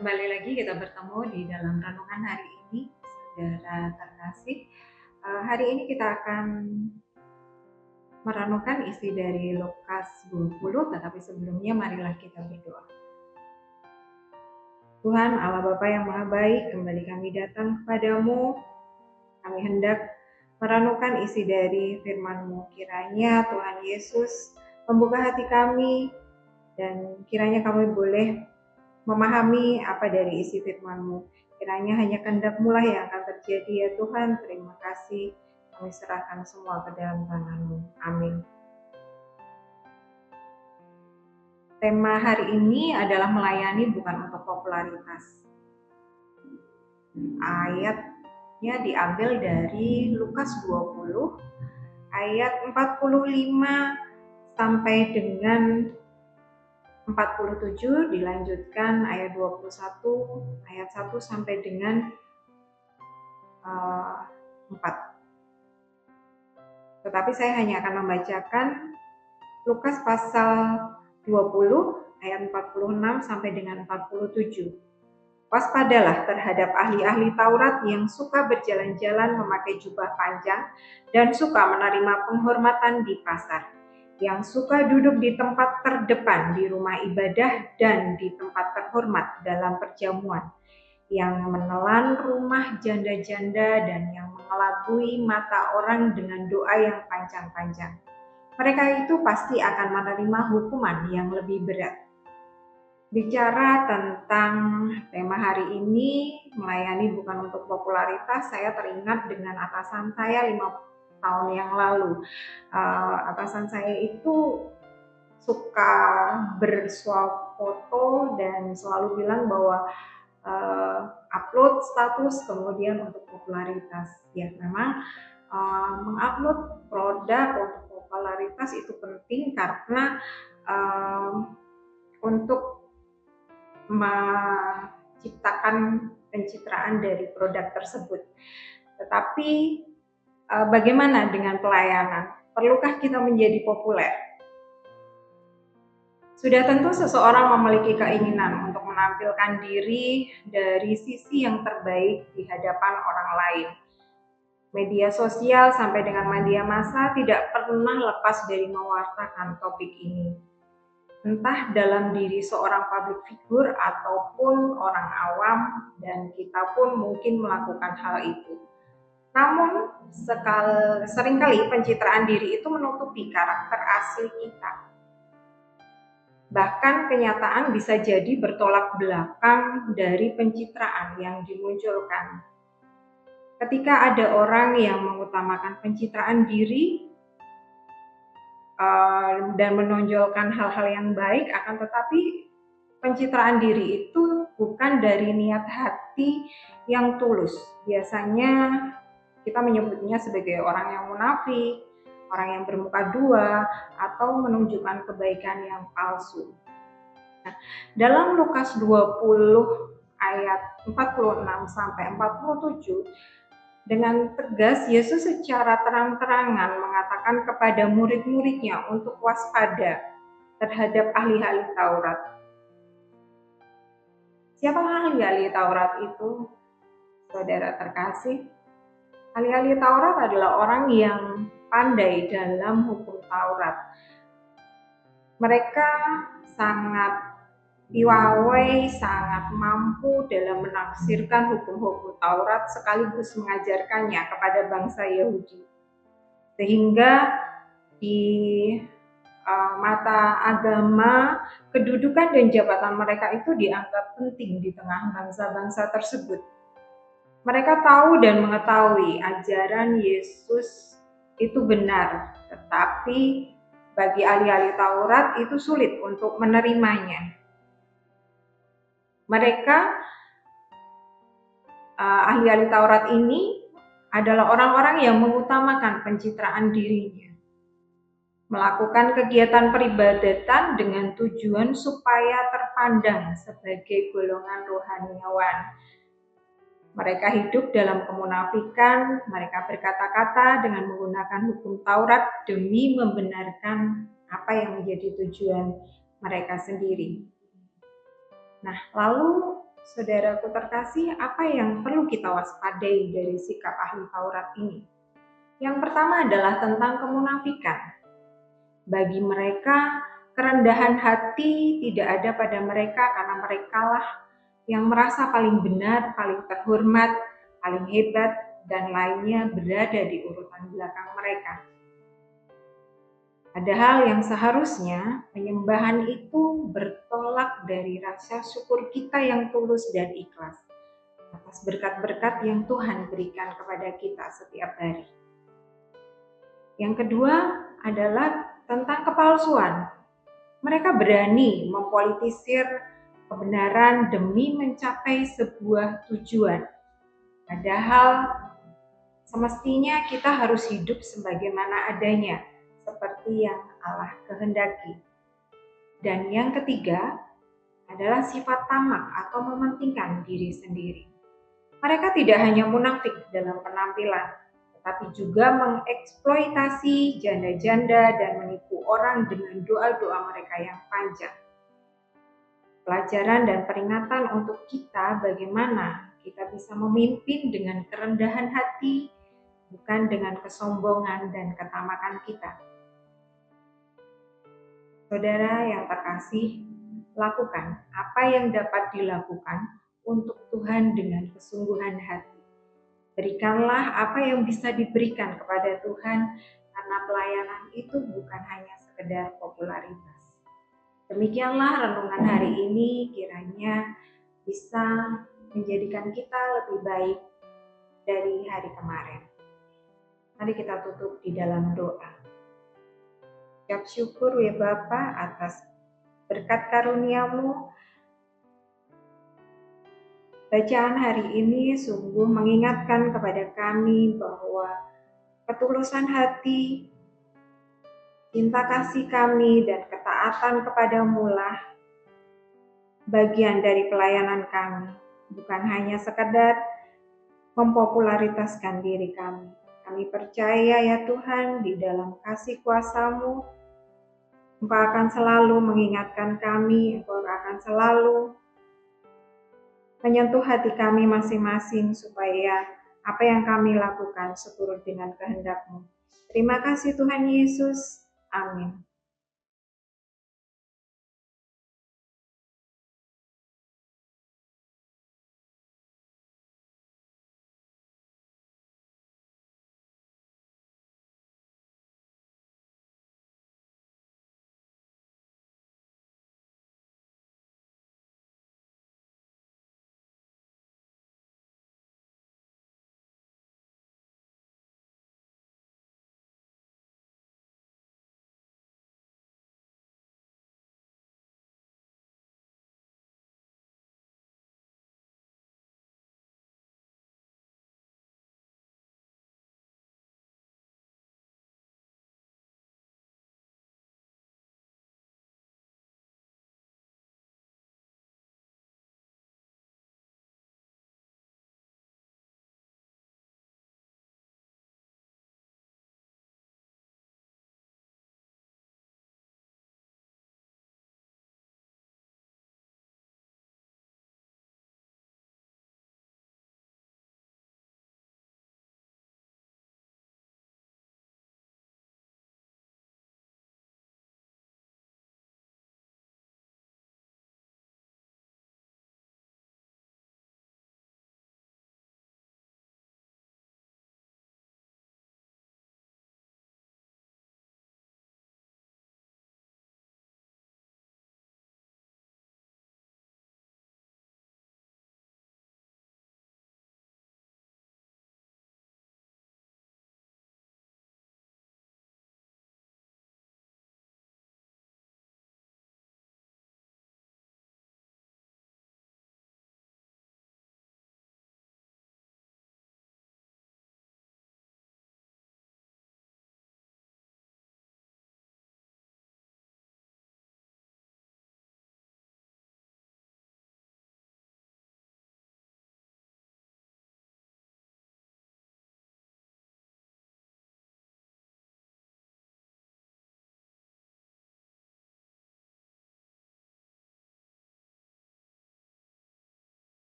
Kembali lagi kita bertemu di dalam renungan hari ini, saudara terkasih. Hari ini kita akan merenungkan isi dari Lukas 20, tetapi sebelumnya marilah kita berdoa. Tuhan Allah Bapa yang Maha Baik, kembali kami datang kepadamu. Kami hendak merenungkan isi dari firman-Mu. Kiranya Tuhan Yesus membuka hati kami dan kiranya kami boleh memahami apa dari isi firman-Mu. Kiranya hanya kehendak-Mu lah yang akan terjadi ya Tuhan. Terima kasih. Kami serahkan semua ke dalam tangan-Mu. Amin. Tema hari ini adalah melayani bukan untuk popularitas. Ayatnya diambil dari Lukas 20 ayat 45 sampai dengan 47, dilanjutkan ayat 21, ayat 1 sampai dengan 4. Tetapi saya hanya akan membacakan Lukas pasal 20 ayat 46 sampai dengan 47. Waspadalah terhadap ahli-ahli Taurat yang suka berjalan-jalan memakai jubah panjang dan suka menerima penghormatan di pasar, yang suka duduk di tempat terdepan di rumah ibadah dan di tempat terhormat dalam perjamuan, yang menelan rumah janda-janda dan yang mengelabui mata orang dengan doa yang panjang-panjang. Mereka itu pasti akan menerima hukuman yang lebih berat. Bicara tentang tema hari ini, melayani bukan untuk popularitas, saya teringat dengan atasan saya 5 tahun yang lalu. Atasan saya itu suka bersuap foto dan selalu bilang bahwa upload status kemudian untuk popularitas. Ya memang mengupload produk untuk popularitas itu penting karena untuk menciptakan pencitraan dari produk tersebut. Tetapi bagaimana dengan pelayanan? Perlukah kita menjadi populer? Sudah tentu seseorang memiliki keinginan untuk menampilkan diri dari sisi yang terbaik di hadapan orang lain. Media sosial sampai dengan media massa tidak pernah lepas dari mewartakan topik ini. Entah dalam diri seorang public figure ataupun orang awam, dan kita pun mungkin melakukan hal itu. Namun seringkali pencitraan diri itu menutupi karakter asli kita. Bahkan kenyataan bisa jadi bertolak belakang dari pencitraan yang dimunculkan. Ketika ada orang yang mengutamakan pencitraan diri dan menonjolkan hal-hal yang baik, akan tetapi pencitraan diri itu bukan dari niat hati yang tulus. Biasanya kita menyebutnya sebagai orang yang munafik, orang yang bermuka dua, atau menunjukkan kebaikan yang palsu. Nah, dalam Lukas 20 ayat 46 sampai 47, dengan tegas Yesus secara terang-terangan mengatakan kepada murid-muridnya untuk waspada terhadap ahli-ahli Taurat. Siapa ahli-ahli Taurat itu, saudara terkasih? Ahli-ahli Taurat adalah orang yang pandai dalam hukum Taurat. Mereka sangat piawai, sangat mampu dalam menafsirkan hukum-hukum Taurat sekaligus mengajarkannya kepada bangsa Yahudi. Sehingga di mata agama, kedudukan dan jabatan mereka itu dianggap penting di tengah bangsa-bangsa tersebut. Mereka tahu dan mengetahui ajaran Yesus itu benar, tetapi bagi ahli-ahli Taurat itu sulit untuk menerimanya. Mereka ahli-ahli Taurat ini adalah orang-orang yang mengutamakan pencitraan dirinya, melakukan kegiatan peribadatan dengan tujuan supaya terpandang sebagai golongan rohaniawan. Mereka hidup dalam kemunafikan, mereka berkata-kata dengan menggunakan hukum Taurat demi membenarkan apa yang menjadi tujuan mereka sendiri. Nah, lalu Saudaraku terkasih, apa yang perlu kita waspadai dari sikap ahli Taurat ini? Yang pertama adalah tentang kemunafikan. Bagi mereka, kerendahan hati tidak ada pada mereka karena merekalah yang merasa paling benar, paling terhormat, paling hebat, dan lainnya berada di urutan belakang mereka. Padahal yang seharusnya penyembahan itu bertolak dari rasa syukur kita yang tulus dan ikhlas atas berkat-berkat yang Tuhan berikan kepada kita setiap hari. Yang kedua adalah tentang kepalsuan. Mereka berani mempolitisir kebenaran demi mencapai sebuah tujuan. Padahal semestinya kita harus hidup sebagaimana adanya, seperti yang Allah kehendaki. Dan yang ketiga adalah sifat tamak atau mementingkan diri sendiri. Mereka tidak hanya munafik dalam penampilan, tetapi juga mengeksploitasi janda-janda dan menipu orang dengan doa-doa mereka yang panjang. Pelajaran dan peringatan untuk kita bagaimana kita bisa memimpin dengan kerendahan hati, bukan dengan kesombongan dan ketamakan kita. Saudara yang terkasih, lakukan apa yang dapat dilakukan untuk Tuhan dengan kesungguhan hati. Berikanlah apa yang bisa diberikan kepada Tuhan, karena pelayanan itu bukan hanya sekedar popularitas. Demikianlah renungan hari ini, kiranya bisa menjadikan kita lebih baik dari hari kemarin. Mari kita tutup di dalam doa. Ucap syukur ya Bapa atas berkat karunia-Mu. Bacaan hari ini sungguh mengingatkan kepada kami bahwa ketulusan hati, cinta kasih kami, dan ketaatan kepada-Mu lah bagian dari pelayanan kami, bukan hanya sekedar mempopularitaskan diri kami. Kami percaya ya Tuhan, di dalam kasih kuasa-Mu, Engkau akan selalu mengingatkan kami, Engkau akan selalu menyentuh hati kami masing-masing supaya apa yang kami lakukan seturut dengan kehendak-Mu. Terima kasih Tuhan Yesus. Amin.